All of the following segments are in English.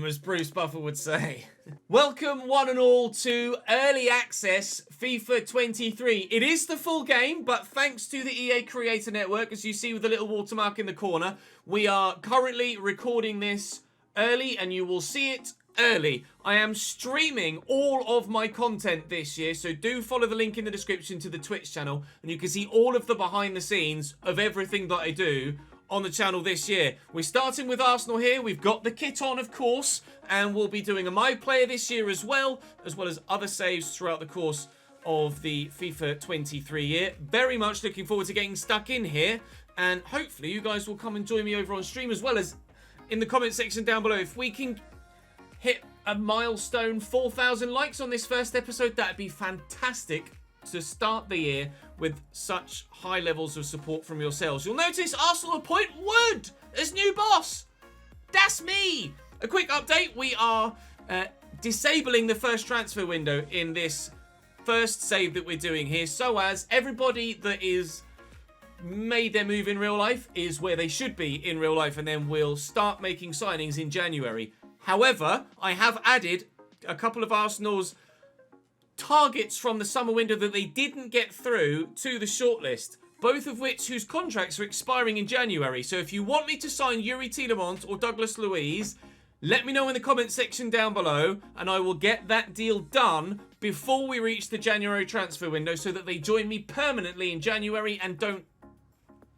game, as Bruce Buffer would say. Welcome one and all to Early Access FIFA 23. It is the full game, but thanks to the EA Creator Network, as you see with the little watermark in the corner, we are currently recording this early and you will see it early. I am streaming all of my content this year, so do follow the link in the description to the Twitch channel and you can see all of the behind the scenes of everything that I do on the channel this year. We're starting with Arsenal here. We've got the kit on, of course, and we'll be doing a My Player this year as well as other saves throughout the course of the FIFA 23 year. Very much looking forward to getting stuck in here, and hopefully you guys will come and join me over on stream as well as in the comment section down below. If we can hit a milestone 4,000 likes on this first episode, that'd be fantastic to start the year with such high levels of support from yourselves. You'll notice Arsenal appoint Wood as new boss. That's me. A quick update. We are disabling the first transfer window in this first save that we're doing here, so as everybody that is made their move in real life is where they should be in real life, and then we'll start making signings in January. However, I have added a couple of Arsenal's targets from the summer window that they didn't get through to the shortlist, both of which whose contracts are expiring in January. So if you want me to sign Yuri Tielemans or Douglas Luiz, let me know in the comment section down below and I will get that deal done before we reach the January transfer window so that they join me permanently in January and don't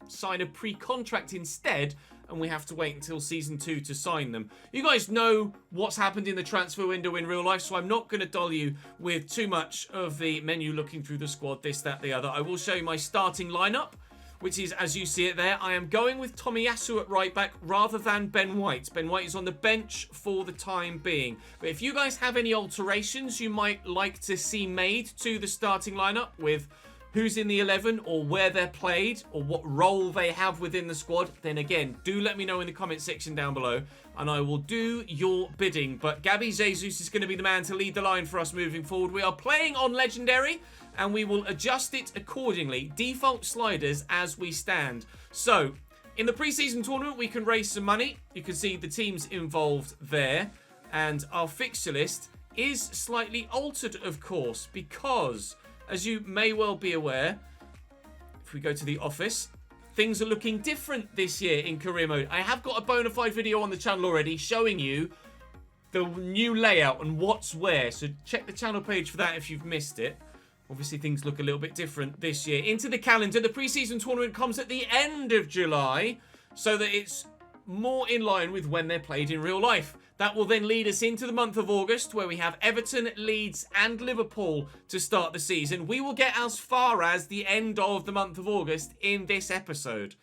sign a pre-contract instead and we have to wait until Season 2 to sign them. You guys know what's happened in the transfer window in real life, so I'm not going to dull you with too much of the menu looking through the squad, this, that, the other. I will show you my starting lineup, which is, as you see it there, I am going with Tomiyasu at right back rather than Ben White. Ben White is on the bench for the time being. But if you guys have any alterations you might like to see made to the starting lineup with who's in the 11 or where they're played or what role they have within the squad, then again, do let me know in the comment section down below and I will do your bidding. But Gabby Jesus is going to be the man to lead the line for us moving forward. We are playing on Legendary and we will adjust it accordingly. Default sliders as we stand. So, in the preseason tournament, we can raise some money. You can see the teams involved there. And our fixture list is slightly altered, of course, because as you may well be aware, if we go to the office, things are looking different this year in career mode. I have got a bona fide video on the channel already showing you the new layout and what's where. So check the channel page for that if you've missed it. Obviously, things look a little bit different this year. Into the calendar, the preseason tournament comes at the end of July so that it's more in line with when they're played in real life. That will then lead us into the month of August where we have Everton, Leeds and Liverpool to start the season. We will get as far as the end of the month of August in this episode.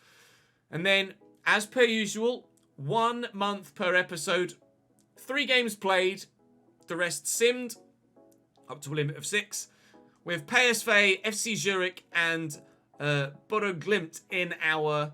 And then, as per usual, 1 month per episode, 3 games played, the rest simmed, up to a limit of 6, with PSV, FC Zurich and Bodo Glimt in our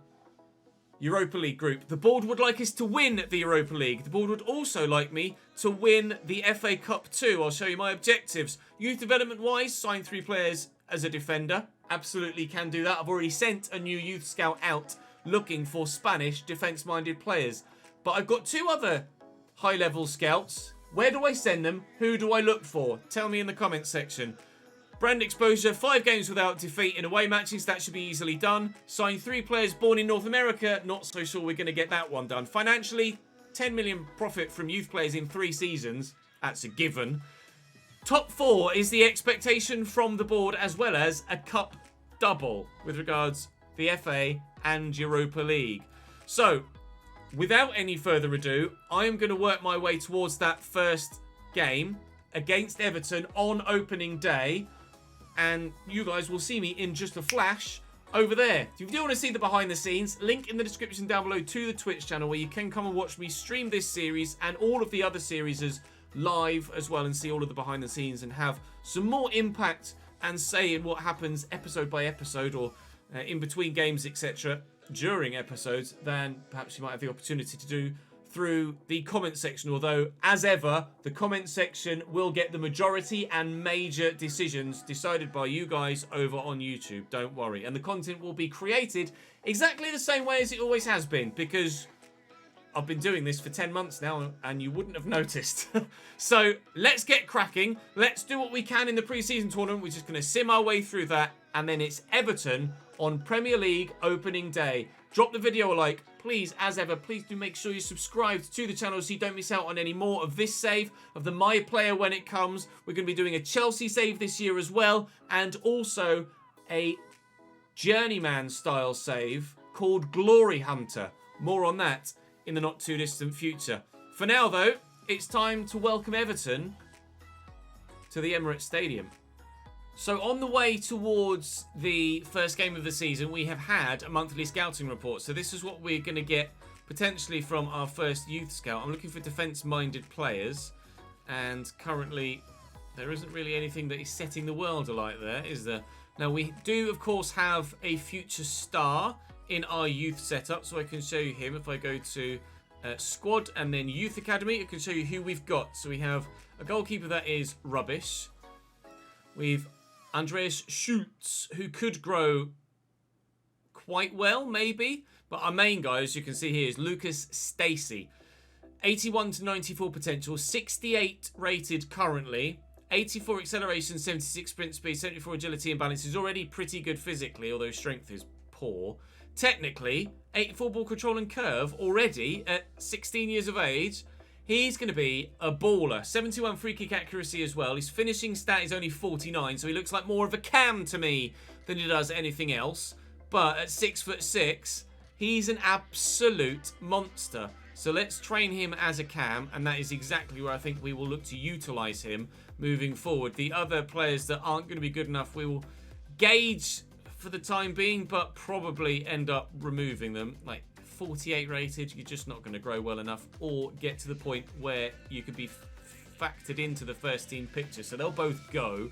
Europa League group. The board would like us to win the Europa League. The board would also like me to win the FA Cup too. I'll show you my objectives. Youth development wise, sign 3 players as a defender. Absolutely can do that. I've already sent a new youth scout out looking for Spanish defence-minded players. But I've got 2 other high-level scouts. Where do I send them? Who do I look for? Tell me in the comments section. Brand exposure, 5 games without defeat in away matches. That should be easily done. Sign 3 players born in North America. Not so sure we're going to get that one done. Financially, 10 million profit from youth players in 3 seasons. That's a given. Top 4 is the expectation from the board, as well as a cup double with regards the FA and Europa League. So, without any further ado, I am going to work my way towards that first game against Everton on opening day. And you guys will see me in just a flash over there. If you do want to see the behind the scenes, link in the description down below to the Twitch channel where you can come and watch me stream this series and all of the other series live as well and see all of the behind the scenes and have some more impact and say in what happens episode by episode or in between games, etc. during episodes than perhaps you might have the opportunity to do through the comment section, although as ever the comment section will get the majority and major decisions decided by you guys over on YouTube, don't worry, and the content will be created exactly the same way as it always has been, because I've been doing this for 10 months now and you wouldn't have noticed. So let's get cracking. Let's do what we can in the pre-season tournament. We're just going to sim our way through that. And then it's Everton on Premier League opening day. Drop the video a like. Please, as ever, please do make sure you're subscribed to the channel so you don't miss out on any more of this save, of the My Player when it comes. We're going to be doing a Chelsea save this year as well. And also a Journeyman style save called Glory Hunter. More on that in the not too distant future. For now though, it's time to welcome Everton to the Emirates Stadium. So on the way towards the first game of the season, we have had a monthly scouting report. So this is what we're going to get potentially from our first youth scout. I'm looking for defence-minded players, and currently there isn't really anything that is setting the world alight there, is there? Now we do of course have a future star in our youth setup, so I can show you him. If I go to squad and then youth academy, I can show you who we've got. So we have a goalkeeper that is rubbish. We've Andreas Schultz, who could grow quite well, maybe. But our main guy, as you can see here, is Lucas Stacey. 81 to 94 potential, 68 rated currently. 84 acceleration, 76 sprint speed, 74 agility and balance. Is already pretty good physically, although strength is poor. Technically, 84 ball control and curve already at 16 years of age. He's going to be a baller. 71 free kick accuracy as well. His finishing stat is only 49, so he looks like more of a cam to me than he does anything else. But at 6'6", he's an absolute monster. So let's train him as a cam, and that is exactly where I think we will look to utilise him moving forward. The other players that aren't going to be good enough, we will gauge for the time being, but probably end up removing them. Like 48 rated, you're just not going to grow well enough or get to the point where you could be factored into the first team picture. So they'll both go.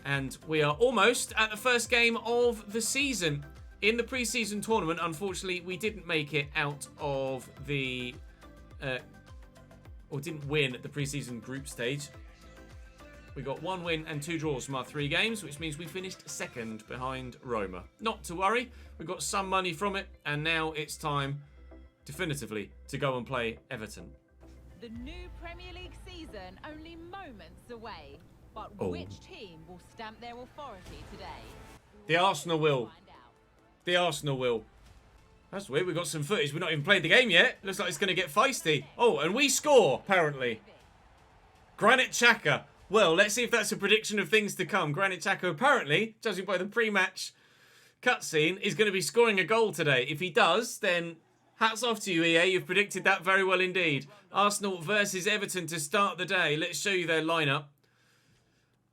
And we are almost at the first game of the season. In the pre-season tournament, unfortunately, we didn't make it out of the... or didn't win at the pre-season group stage. We got 1 win and 2 draws from our 3 games, which means we finished second behind Roma. Not to worry, we got some money from it, and now it's time, definitively, to go and play Everton. The new Premier League season only moments away, but which team will stamp their authority today? The Arsenal will. The Arsenal will. That's weird, we've got some footage. We've not even played the game yet. Looks like it's going to get feisty. Oh, and we score, apparently. Granit Xhaka. Well, let's see if that's a prediction of things to come. Granit Xhaka, apparently, judging by the pre-match cutscene, is going to be scoring a goal today. If he does, then hats off to you, EA. You've predicted that very well indeed. Arsenal versus Everton to start the day. Let's show you their lineup.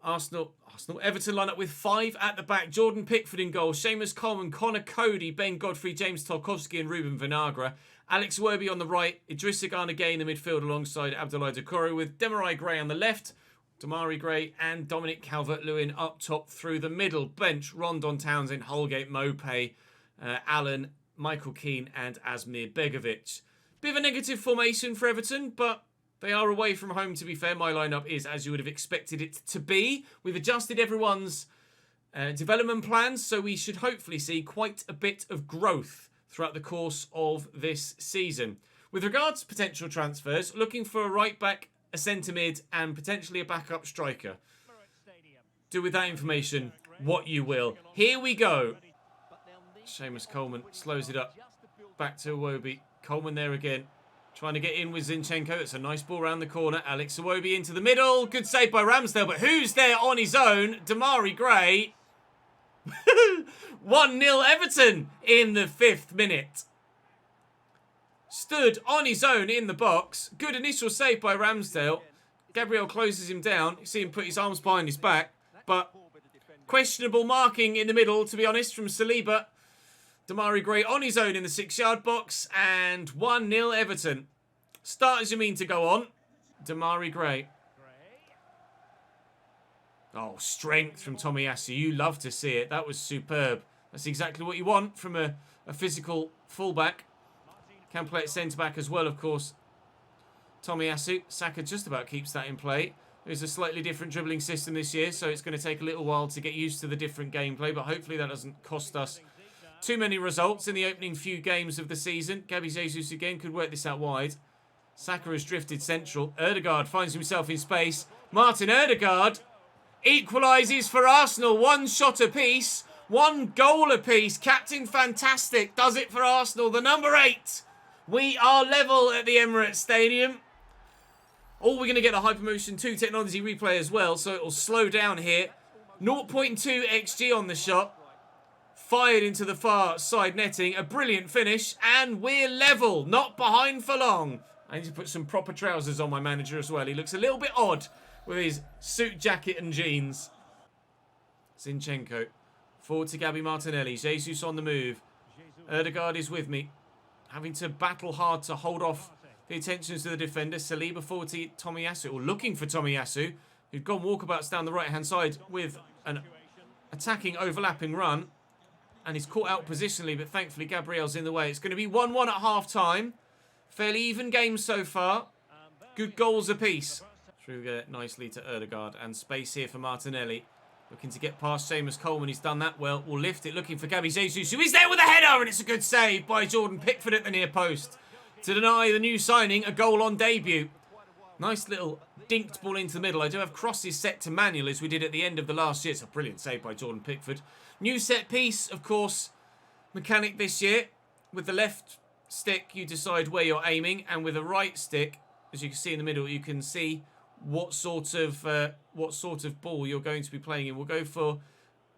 Everton lineup with 5 at the back. Jordan Pickford in goal. Seamus Coleman, Connor Cody, Ben Godfrey, James Tarkowski and Ruben Vinagre. Alex Iwobi on the right. Idrissa Gana Gueye in the midfield alongside Abdoulaye Doucouré, with Demarai Gray on the left. Damari Gray and Dominic Calvert-Lewin up top through the middle. Bench, Rondon Townsend, Holgate, Mopé, Allen, Michael Keane and Asmir Begovic. Bit of a negative formation for Everton, but they are away from home, to be fair. My lineup is as you would have expected it to be. We've adjusted everyone's development plans, so we should hopefully see quite a bit of growth throughout the course of this season. With regards to potential transfers, looking for a right-back, a centre mid and potentially a backup striker. Do with that information what you will. Here we go. Seamus Coleman slows it up. Back to Iwobi. Coleman there again. Trying to get in with Zinchenko. It's a nice ball around the corner. Alex Iwobi into the middle. Good save by Ramsdale, but who's there on his own? Damari Gray. 1-0 Everton in the 5th minute. Stood on his own in the box. Good initial save by Ramsdale. Gabriel closes him down. You see him put his arms behind his back. But questionable marking in the middle, to be honest, from Saliba. Damari Gray on his own in the 6-yard box. And 1-0 Everton. Start as you mean to go on. Damari Gray. Oh, strength from Tomiyasu. You love to see it. That was superb. That's exactly what you want from a physical fullback. Can play at centre-back as well, of course. Tomiyasu. Saka just about keeps that in play. There's a slightly different dribbling system this year, so it's going to take a little while to get used to the different gameplay, but hopefully that doesn't cost us too many results in the opening few games of the season. Gabby Jesus again could work this out wide. Saka has drifted central. Ødegaard finds himself in space. Martin Ødegaard equalises for Arsenal. One shot apiece. One goal apiece. Captain Fantastic does it for Arsenal. The number 8. We are level at the Emirates Stadium. Oh, we're going to get a Hypermotion 2 technology replay as well, so it will slow down here. 0.2 XG on the shot. Fired into the far side netting. A brilliant finish. And we're level. Not behind for long. I need to put some proper trousers on my manager as well. He looks a little bit odd with his suit jacket and jeans. Zinchenko. Forward to Gabby Martinelli. Jesus on the move. Ødegaard is with me. Having to battle hard to hold off the attentions of the defender. Saliba forward to Tomiyasu. Or looking for Tomiyasu. Who'd gone walkabouts down the right-hand side with an attacking overlapping run. And he's caught out positionally, but thankfully Gabriel's in the way. It's going to be 1-1 at half-time. Fairly even game so far. Good goals apiece. Through there nicely to Ødegaard. And space here for Martinelli. Looking to get past Seamus Coleman. He's done that well. Will lift it. Looking for Gabby Jesus, who is there with a header. And it's a good save by Jordan Pickford at the near post. To deny the new signing a goal on debut. Nice little dinked ball into the middle. I do have crosses set to manual as we did at the end of the last year. It's a brilliant save by Jordan Pickford. New set piece, of course, mechanic this year. With the left stick, you decide where you're aiming, and with the right stick, as you can see in the middle, you can see what sort of ball you're going to be playing in. We'll go for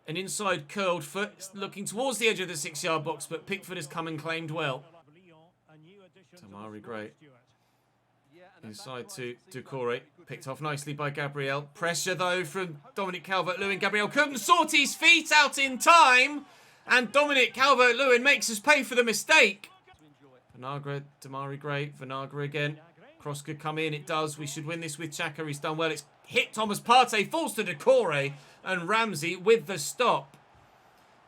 an inside curled foot, looking towards the edge of the 6-yard box, but Pickford has come and claimed well. Tamari Gray. Inside to Doucouré. Picked off nicely by Gabriel. Pressure, though, from Dominic Calvert-Lewin. Gabriel couldn't sort his feet out in time. And Dominic Calvert-Lewin makes us pay for the mistake. Vinagre, Damari Gray. Vinagre again. Cross could come in. It does. We should win this with Xhaka. He's done well. It's hit Thomas Partey. Falls to Doucouré. And Ramsey with the stop.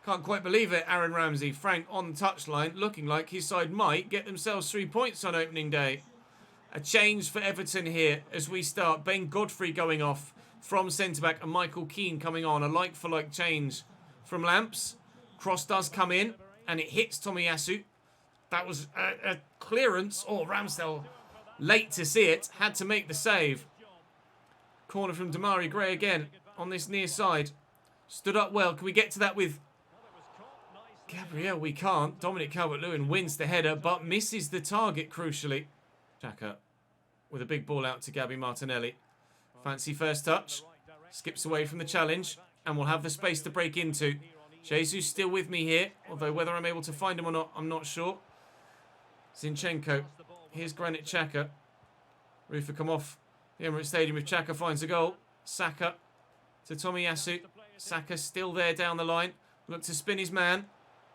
Can't quite believe it, Aaron Ramsey. Frank on the touchline. Looking like his side might get themselves 3 points on opening day. A change for Everton here as we start. Ben Godfrey going off from centre-back and Michael Keane coming on. A like-for-like change from Lamps. Cross does come in and it hits Tomiyasu. That was a clearance. Oh, Ramsdale, late to see it, had to make the save. Corner from Damari Gray again on this near side. Stood up well. Can we get to that with Gabriel? We can't. Dominic Calvert-Lewin wins the header but misses the target crucially. Xhaka with a big ball out to Gabby Martinelli. Fancy first touch. Skips away from the challenge and will have the space to break into. Jesus still with me here, although whether I'm able to find him or not, I'm not sure. Zinchenko. Here's Granit Xhaka. Rufa come off the Emirates Stadium if Xhaka finds a goal. Saka to Tomiyasu. Saka still there down the line. Look to spin his man.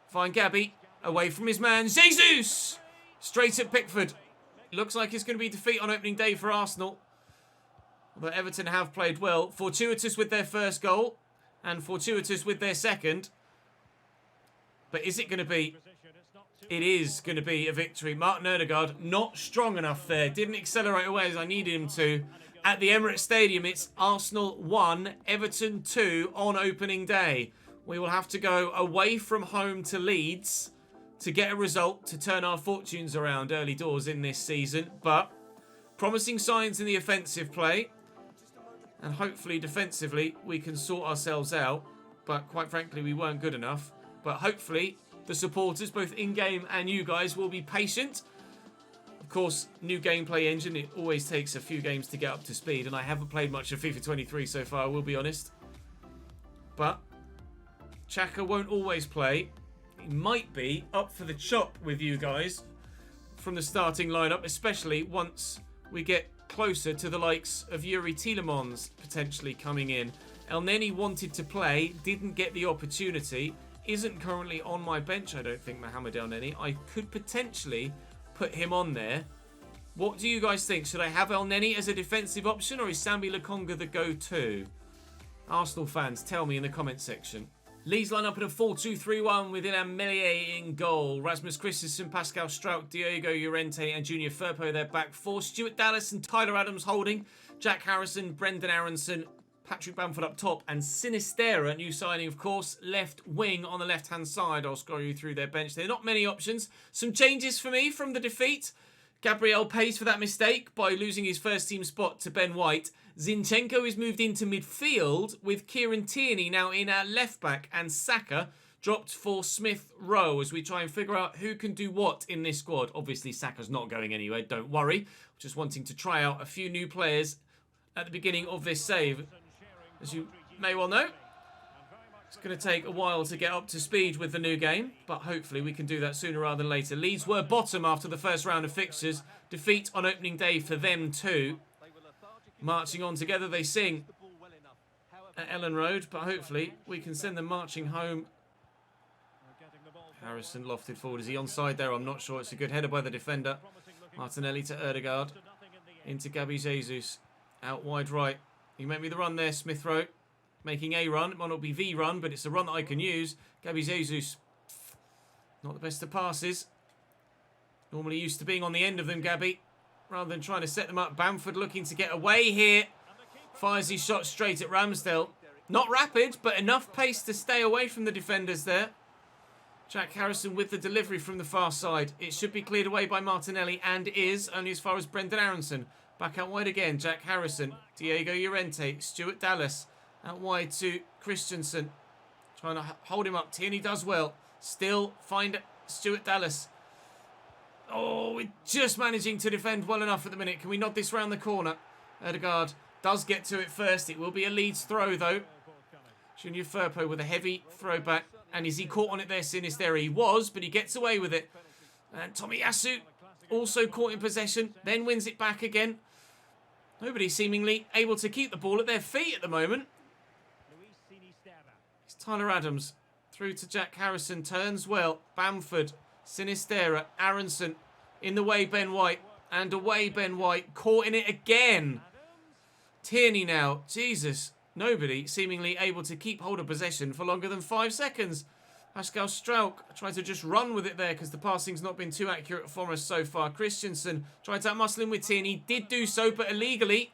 Find Gabby. Away from his man. Jesus! Straight at Pickford. Looks like it's going to be defeat on opening day for Arsenal. Although Everton have played well. Fortuitous with their first goal. And fortuitous with their second. But is it going to be? It is going to be a victory. Martin Ødegaard not strong enough there. Didn't accelerate away as I needed him to. At the Emirates Stadium, it's Arsenal 1, Everton 2 on opening day. We will have to go away from home to Leeds to get a result to turn our fortunes around early doors in this season. But promising signs in the offensive play. And hopefully defensively we can sort ourselves out. But quite frankly we weren't good enough. But hopefully the supporters, both in-game and you guys, will be patient. Of course, new gameplay engine, it always takes a few games to get up to speed. And I haven't played much of FIFA 23 so far, I will be honest. But Xhaka won't always play. He might be up for the chop with you guys from the starting lineup, especially once we get closer to the likes of Yuri Tielemans potentially coming in. El Neni wanted to play, didn't get the opportunity, isn't currently on my bench, I don't think, Mohamed El Neni. I could potentially put him on there. What do you guys think? Should I have El Neni as a defensive option, or is Sambi Lokonga the go-to? Arsenal fans, tell me in the comment section. Leeds line up in a 4-2-3-1 with Ilan Meslier in goal. Rasmus Christensen, Pascal Struijk, Diego Llorente and Junior Firpo, they're back four. Stuart Dallas and Tyler Adams holding. Jack Harrison, Brendan Aronson, Patrick Bamford up top, and Sinistera, new signing, of course, left wing on the left-hand side. I'll scroll you through their bench. There are not many options. Some changes for me from the defeat. Gabriel pays for that mistake by losing his first-team spot to Ben White. Zinchenko is moved into midfield, with Kieran Tierney now in at left-back, and Saka dropped for Smith Rowe as we try and figure out who can do what in this squad. Obviously, Saka's not going anywhere, don't worry. Just wanting to try out a few new players at the beginning of this save. As you may well know, it's going to take a while to get up to speed with the new game, but hopefully we can do that sooner rather than later. Leeds were bottom after the first round of fixtures. Defeat on opening day for them too. Marching on together, they sing at Ellen Road, but hopefully we can send them marching home. Harrison lofted forward. Is he onside there? I'm not sure. It's a good header by the defender. Martinelli to Erdegaard. Into Gabby Jesus. Out wide right. You make me the run there, Smith Rowe. Making a run. It might not be the run, but it's a run that I can use. Gabby Jesus. Not the best of passes. Normally used to being on the end of them, Gabby. Rather than trying to set them up. Bamford looking to get away here. Fires his shot straight at Ramsdale. Not rapid, but enough pace to stay away from the defenders there. Jack Harrison with the delivery from the far side. It should be cleared away by Martinelli, and is, only as far as Brendan Aronson. Back out wide again, Jack Harrison. Diego Llorente. Stuart Dallas. Out wide to Christensen. Trying to hold him up. Tierney does well. Still find Stuart Dallas. Oh, we're just managing to defend well enough at the minute. Can we nod this round the corner? Erdegaard does get to it first. It will be a Leeds throw, though. Junior Firpo with a heavy throwback. And is he caught on it there, Sinistera? He was, but he gets away with it. And Tomiyasu also caught in possession, then wins it back again. Nobody seemingly able to keep the ball at their feet at the moment. It's Tyler Adams through to Jack Harrison. Turns well. Bamford, Sinistera, Aronson. In the way, Ben White. And away, Ben White. Caught in it again. Tierney now. Jesus. Nobody seemingly able to keep hold of possession for longer than 5 seconds. Pascal Strauch tried to just run with it there because the passing's not been too accurate for us so far. Christensen tried to outmuscle him with Tierney. Did do so, but illegally.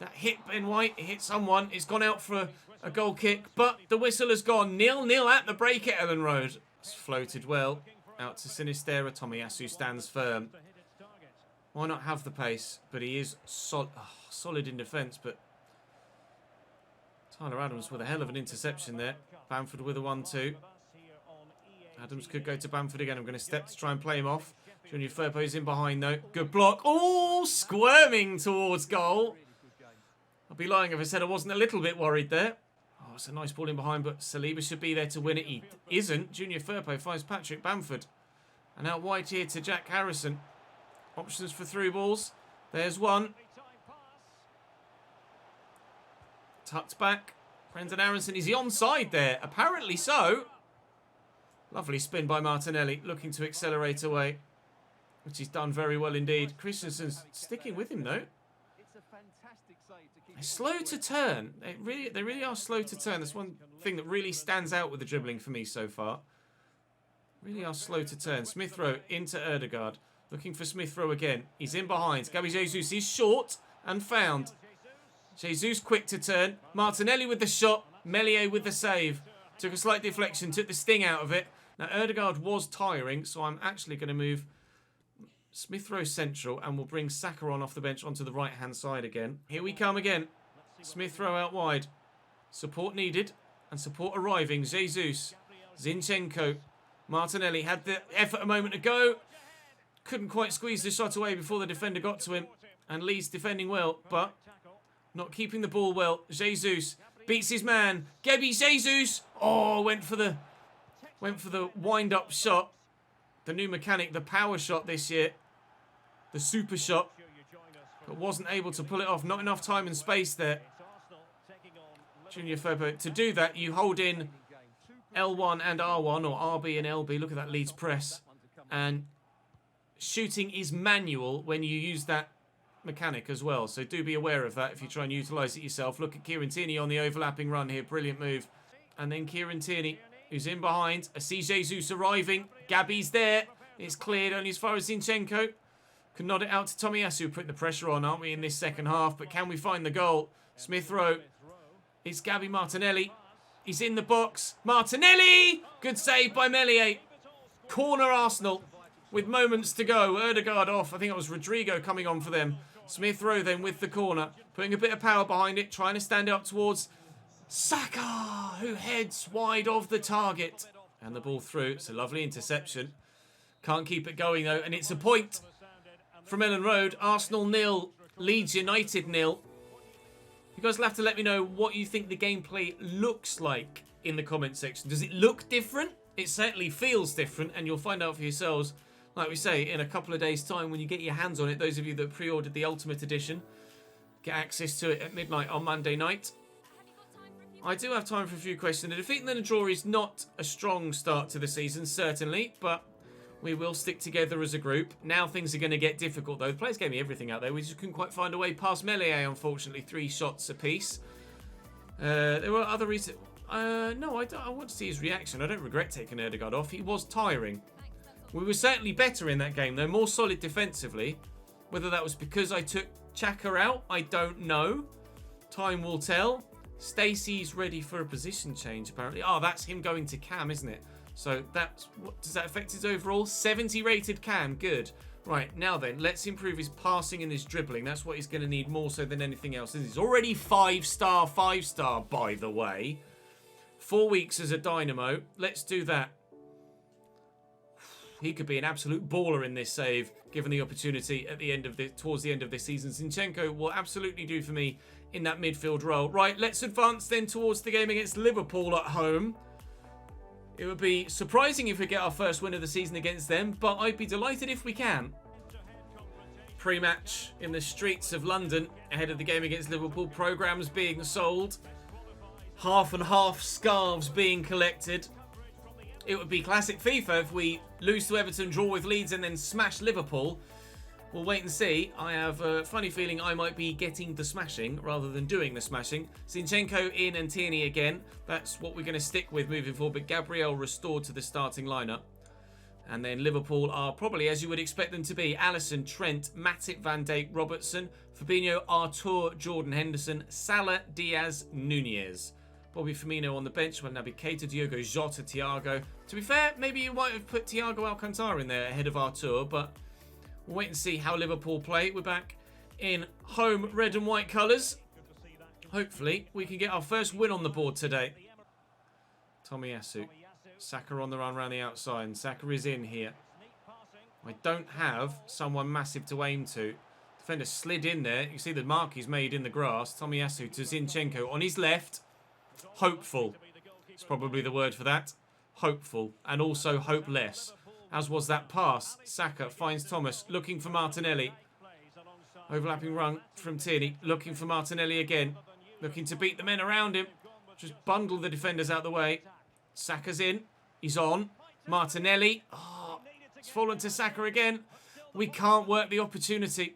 That hit Ben White. It hit someone. It's gone out for a goal kick, but the whistle has gone 0-0 at the break at Ellen Road. It's floated well. Out to Sinistera. Tomiyasu stands firm. Why not have the pace? But he is solid in defence, but Tyler Adams with a hell of an interception there. Bamford with a 1-2. Adams could go to Bamford again. I'm going to step to try and play him off. Junior Firpo's in behind though. Good block. Oh, squirming towards goal. I'd be lying if I said I wasn't a little bit worried there. Oh, it's a nice ball in behind, but Saliba should be there to win it. He isn't. Junior Firpo finds Patrick Bamford. And out wide here to Jack Harrison. Options for through balls. There's one. Tucked back. Brendan Aronson. Is he onside there? Apparently so. Lovely spin by Martinelli. Looking to accelerate away. Which he's done very well indeed. Christensen's sticking with him though. They're slow to turn. They really are slow to turn. That's one thing that really stands out with the dribbling for me so far. Really are slow to turn. Smith Rowe into Erdegaard. Looking for Smith Rowe again. He's in behind. Gabby Jesus is short and found. Jesus quick to turn. Martinelli with the shot. Meslier with the save. Took a slight deflection. Took the sting out of it. Now Erdegaard was tiring, so I'm actually going to move Smith Rowe central and we'll bring Saka on off the bench onto the right-hand side again. Here we come again. Smith Rowe out wide. Support needed and support arriving. Jesus. Zinchenko. Martinelli had the effort a moment ago. Couldn't quite squeeze the shot away before the defender got to him. And Leeds defending well, but not keeping the ball well. Jesus beats his man. Gabby Jesus. Oh, went for the wind-up shot. The new mechanic, the power shot this year. The super shot. But wasn't able to pull it off. Not enough time and space there. Junior Firpo. To do that, you hold in L1 and R1, or RB and LB. Look at that Leeds press. And shooting is manual when you use that mechanic as well. So do be aware of that if you try and utilise it yourself. Look at Kieran Tierney on the overlapping run here. Brilliant move. And then Kieran Tierney, who's in behind. I see Jesus arriving. Gabby's there. It's cleared only as far as Zinchenko. Can nod it out to Tomiyasu, putting the pressure on, aren't we, in this second half? But can we find the goal? Smith Rowe. It's Gabby Martinelli. He's in the box. Martinelli! Good save by Meslier. Corner Arsenal with moments to go. Erdegaard off. I think it was Rodrigo coming on for them. Smith Rowe then with the corner. Putting a bit of power behind it. Trying to stand up towards Saka, who heads wide of the target. And the ball through. It's a lovely interception. Can't keep it going though. And it's a point from Ellen Road. Arsenal 0. Leeds United 0. You guys will have to let me know what you think the gameplay looks like in the comment section. Does it look different? It certainly feels different, and you'll find out for yourselves, like we say, in a couple of days' time when you get your hands on it. Those of you that pre-ordered the Ultimate Edition get access to it at midnight on Monday night. I do have time for a few questions. A defeat and then a draw is not a strong start to the season, certainly, but we will stick together as a group. Now things are going to get difficult, though. The players gave me everything out there. We just couldn't quite find a way past Meslier, unfortunately. 3 shots apiece. There were other reasons. No, I want to see his reaction. I don't regret taking Erdegaard off. He was tiring. We were certainly better in that game, though. More solid defensively. Whether that was because I took Xhaka out, I don't know. Time will tell. Stacey's ready for a position change, apparently. Oh, that's him going to Cam, isn't it? So that's what does that affect his overall? 70 rated Cam, good. Right, now then, let's improve his passing and his dribbling. That's what he's going to need more so than anything else. He's already 5-star, by the way. 4 weeks as a dynamo. Let's do that. He could be an absolute baller in this save, given the opportunity at the end of towards the end of this season. Zinchenko will absolutely do for me in that midfield role. Right, let's advance then towards the game against Liverpool at home. It would be surprising if we get our first win of the season against them, but I'd be delighted if we can. Pre-match in the streets of London ahead of the game against Liverpool. Programmes being sold. Half and half scarves being collected. It would be classic FIFA if we lose to Everton, draw with Leeds and then smash Liverpool. We'll wait and see. I have a funny feeling I might be getting the smashing rather than doing the smashing. Zinchenko in and Tierney again. That's what we're going to stick with moving forward. But Gabriel restored to the starting lineup. And then Liverpool are probably, as you would expect them to be, Alisson, Trent, Matip, Van Dijk, Robertson, Fabinho, Artur, Jordan Henderson, Salah, Diaz, Nunez. Bobby Firmino on the bench. Well, Naby Keita, Diogo Jota, Thiago. To be fair, maybe you might have put Thiago Alcantara in there ahead of Artur, but we'll wait and see how Liverpool play. We're back in home red and white colours. Hopefully, we can get our first win on the board today. Tomiyasu. Saka on the run around the outside. And Saka is in here. I don't have someone massive to aim to. Defender slid in there. You can see the mark he's made in the grass. Tomiyasu to Zinchenko on his left. Hopeful. It's probably the word for that. Hopeful. And also hopeless. As was that pass. Saka finds Thomas. Looking for Martinelli. Overlapping run from Tierney. Looking for Martinelli again. Looking to beat the men around him. Just bundle the defenders out the way. Saka's in. He's on. Martinelli. Oh, it's fallen to Saka again. We can't work the opportunity.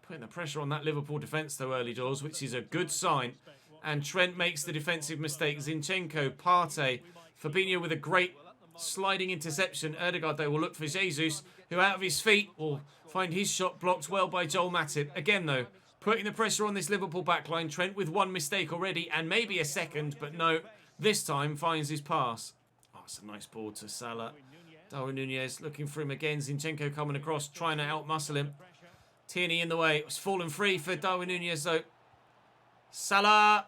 Putting the pressure on that Liverpool defence though early doors, which is a good sign. And Trent makes the defensive mistake. Zinchenko, Partey, Fabinho with a great sliding interception. Erdegaard though will look for Jesus, who out of his feet will find his shot blocked well by Joel Matip. Again though, putting the pressure on this Liverpool backline. Trent with one mistake already and maybe a second, but no, this time finds his pass. Oh, it's a nice ball to Salah. Darwin Nunez looking for him again. Zinchenko coming across, trying to outmuscle him. Tierney in the way. It was fallen free for Darwin Nunez though. Salah.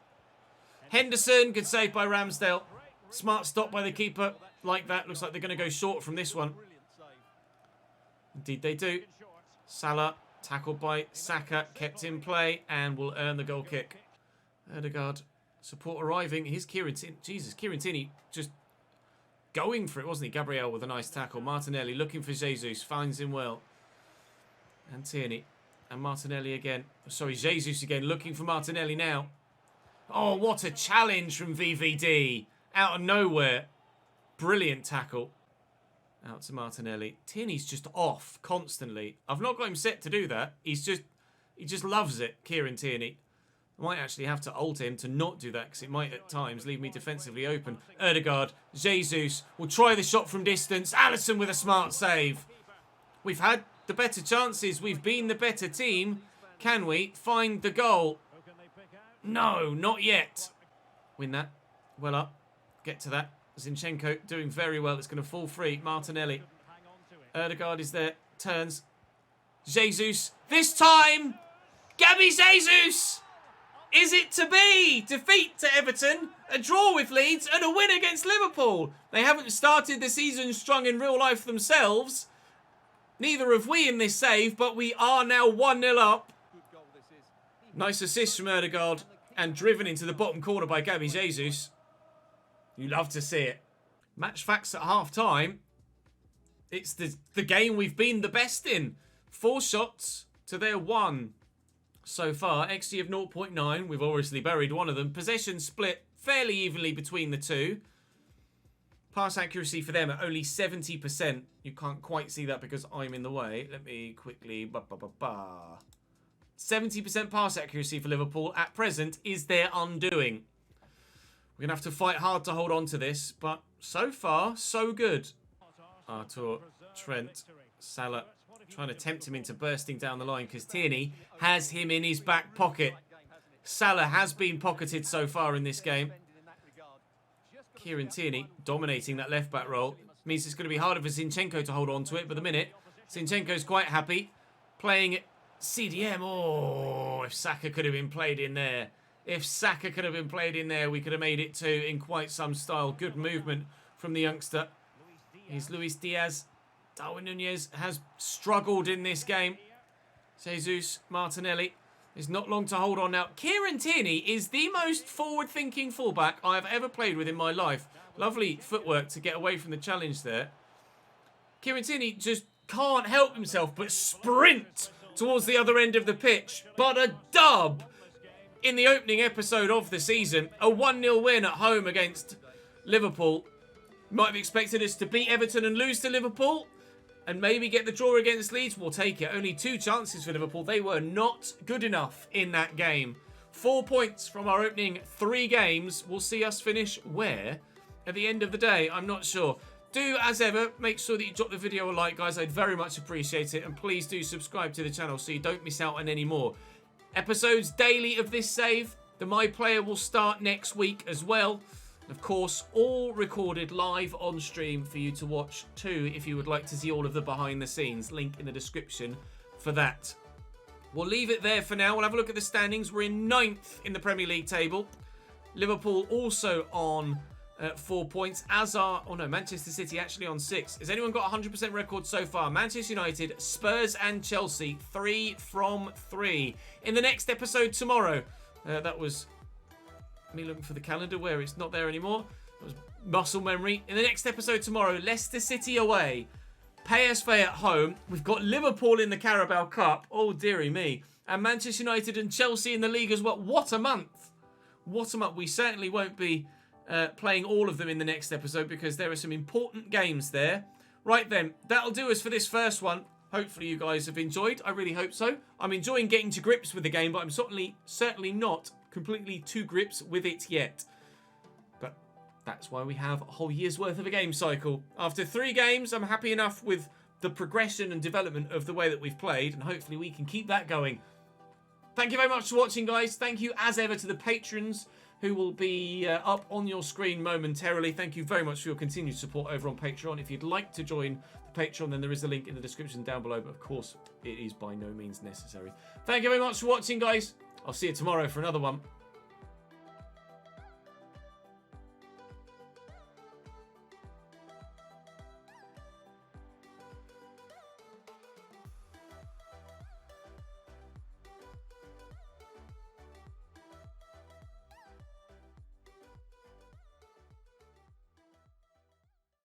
Henderson. Good save by Ramsdale. Smart stop by the keeper. Like that. Looks like they're going to go short from this one. Indeed they do. Salah. Tackled by Saka. Kept in play. And will earn the goal kick. Erdegaard. Support arriving. Here's Kieran Tierney. Jesus. Kieran Tierney just going for it, wasn't he? Gabriel with a nice tackle. Martinelli looking for Jesus. Finds him well. And Tierney. And Martinelli again. Sorry, Jesus again. Looking for Martinelli now. Oh, what a challenge from VVD. Out of nowhere. Brilliant tackle. Out to Martinelli. Tierney's just off constantly. I've not got him set to do that. He just loves it, Kieran Tierney. I might actually have to alt him to not do that because it might at times leave me defensively open. Erdegaard. Jesus will try the shot from distance. Alisson with a smart save. We've had the better chances. We've been the better team. Can we find the goal? No, not yet. Win that. Well up. Get to that. Zinchenko doing very well. It's going to fall free. Martinelli. Erdegaard is there. Turns. Jesus. This time, Gabby Jesus! Is it to be? Defeat to Everton, a draw with Leeds, and a win against Liverpool. They haven't started the season strong in real life themselves. Neither have we in this save, but we are now 1-0 up. Nice assist from Erdegaard, and driven into the bottom corner by Gabby Jesus. You love to see it. Match facts at half-time. It's the game we've been the best in. 4 shots to their 1. So far, XG of 0.9. We've obviously buried one of them. Possession split fairly evenly between the two. Pass accuracy for them at only 70%. You can't quite see that because I'm in the way. Let me quickly... 70% pass accuracy for Liverpool at present is their undoing. We're going to have to fight hard to hold on to this, but so far, so good. Artur, Trent, Salah... trying to tempt him into bursting down the line because Tierney has him in his back pocket. Salah has been pocketed so far in this game. Kieran Tierney dominating that left-back role. Means it's going to be harder for Zinchenko to hold on to it, but the minute, Zinchenko's quite happy. Playing CDM. Oh, if Saka could have been played in there. If Saka could have been played in there, we could have made it 2 in quite some style. Good movement from the youngster. Here's Luis Diaz. Darwin Nunez has struggled in this game. Jesus, Martinelli. There's not long to hold on now. Kieran Tierney is the most forward-thinking fullback I have ever played with in my life. Lovely footwork to get away from the challenge there. Kieran Tierney just can't help himself but sprint towards the other end of the pitch. But a dub in the opening episode of the season. A 1-0 win at home against Liverpool. Might have expected us to beat Everton and lose to Liverpool. And maybe get the draw against Leeds. We'll take it. Only 2 chances for Liverpool. They were not good enough in that game. 4 points from our opening 3 games. We'll see us finish where? At the end of the day, I'm not sure. Do, as ever, make sure that you drop the video a like, guys. I'd very much appreciate it. And please do subscribe to the channel so you don't miss out on any more episodes daily of this save. The My Player will start next week as well. Of course, all recorded live on stream for you to watch too if you would like to see all of the behind the scenes. Link in the description for that. We'll leave it there for now. We'll have a look at the standings. We're in 9th in the Premier League table. Liverpool also on 4 points, as are... oh no, Manchester City actually on 6. Has anyone got a 100% record so far? Manchester United, Spurs and Chelsea, 3 from 3. In the next episode tomorrow, that was... me looking for the calendar where it's not there anymore. It was muscle memory. In the next episode tomorrow, Leicester City away. PSV at home. We've got Liverpool in the Carabao Cup. Oh, dearie me. And Manchester United and Chelsea in the league as well. What a month. What a month. We certainly won't be playing all of them in the next episode because there are some important games there. Right then, that'll do us for this first one. Hopefully you guys have enjoyed. I really hope so. I'm enjoying getting to grips with the game, but I'm certainly not completely to grips with it yet. But that's why we have a whole year's worth of a game cycle. After 3 games, I'm happy enough with the progression and development of the way that we've played, and hopefully we can keep that going. Thank you very much for watching, guys. Thank you, as ever, to the patrons who will be up on your screen momentarily. Thank you very much for your continued support over on Patreon. If you'd like to join the Patreon, then there is a link in the description down below, but of course, it is by no means necessary. Thank you very much for watching, guys. I'll see you tomorrow for another one.